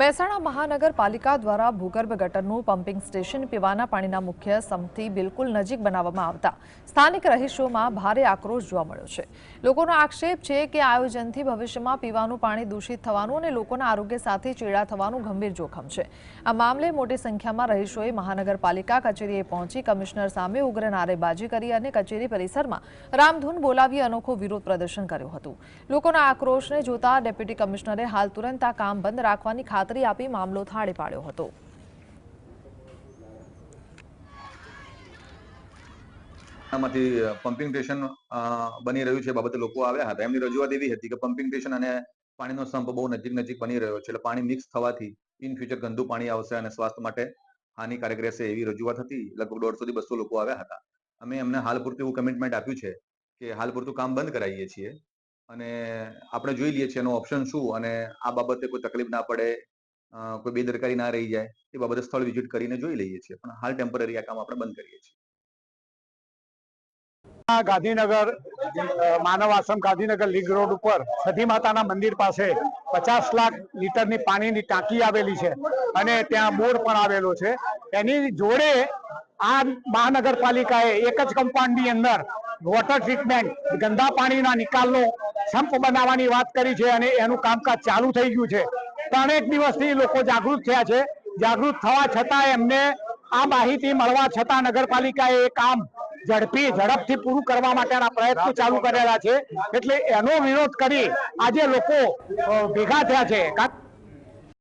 મહેસાણા મહાનગરપાલિકા દ્વારા ભૂગર્ભ ગટરનું પમ્પિંગ સ્ટેશન પીવાના પાણીના મુખ્ય સમ્પથી બિલકુલ નજીક બનાવવામાં આવતા સ્થાનિક રહીશોમાં ભારે આક્રોશ જોવા મળ્યો છે। લોકોનો આક્ષેપ છે કે આયોજનથી ભવિષ્યમાં પીવાનું પાણી દૂષિત થવાનું અને લોકોના આરોગ્ય સાથે ચેડા થવાનું ગંભીર જોખમ છે। આ મામલે મોટી સંખ્યામાં રહીશોએ મહાનગરપાલિકા કચેરીએ પહોંચી કમિશનર સામે ઉગ્ર નારેબાજી કરી અને કચેરી પરિસરમાં રામધૂન બોલાવી અનોખો વિરોધ પ્રદર્શન કર્યું હતું। લોકોના આક્રોશને જોતા ડેપ્યુટી કમિશનરે હાલ તુરંત આ કામ બંધ રાખવાની ખાતરી આપી મામલો થાળે પાડ્યો હતો। પમ્પિંગ સ્ટેશન બની રહ્યું છે બાબતે લોકો આવ્યા હતા। એમની રજૂઆત એવી હતી કે પમ્પિંગ સ્ટેશન અને પાણીનો સંપ બહુ નજીક બની રહ્યો છે, એટલે પાણી મિક્સ થવાથી ઇન ફ્યુચર ગંદુ પાણી આવશે અને સ્વાસ્થ્ય માટે હાનિકારક રહેશે એવી રજૂઆત હતી। લગભગ 150 થી 200 લોકો આવ્યા હતા। અમે એમને હાલ પૂરતું એવું કમિટમેન્ટ આપ્યું છે કે હાલ પૂરતું કામ બંધ કરાવીએ છીએ અને આપણે જોઈ લઈએ છીએ એનો ઓપ્શન શું અને આ બાબતે કોઈ તકલીફ ના પડે, કોઈ બેદરકારી ના રહી જાય એ બાબતે સ્થળ વિઝિટ કરીને જોઈ લઈએ છીએ, પણ હાલ ટેમ્પરરી આ કામ આપણે બંધ કરીએ છીએ। ગાંધીનગર માનવ આશ્રમ ગાંધીનગર લીગ રોડ ઉપર સતી માતાના મંદિર પાસે 50 લાખ લીટરની પાણીની ટાંકી આવેલી છે અને ત્યાં બોર પણ આવેલો છે। એની જોડે આ મહાનગરપાલિકાએ એક જ કમ્પાઉન્ડની અંદર વોટર ટ્રીટમેન્ટ ગંદા પાણીના નિકાલનો સંપ બનાવવાની વાત કરી છે અને એનું કામકાજ ચાલુ થઈ ગયું છે। 3 દિવસથી લોકો જાગૃત થયા છે। જાગૃત થવા છતાં એમને આ માહિતી મળવા છતાં નગરપાલિકાએ એ કામ ઝડપથી પૂરું કરવા માટેના પ્રયત્નો ચાલુ કરેલા છે, એટલે એનો વિરોધ કરી આજે લોકો ભેગા થયા છે।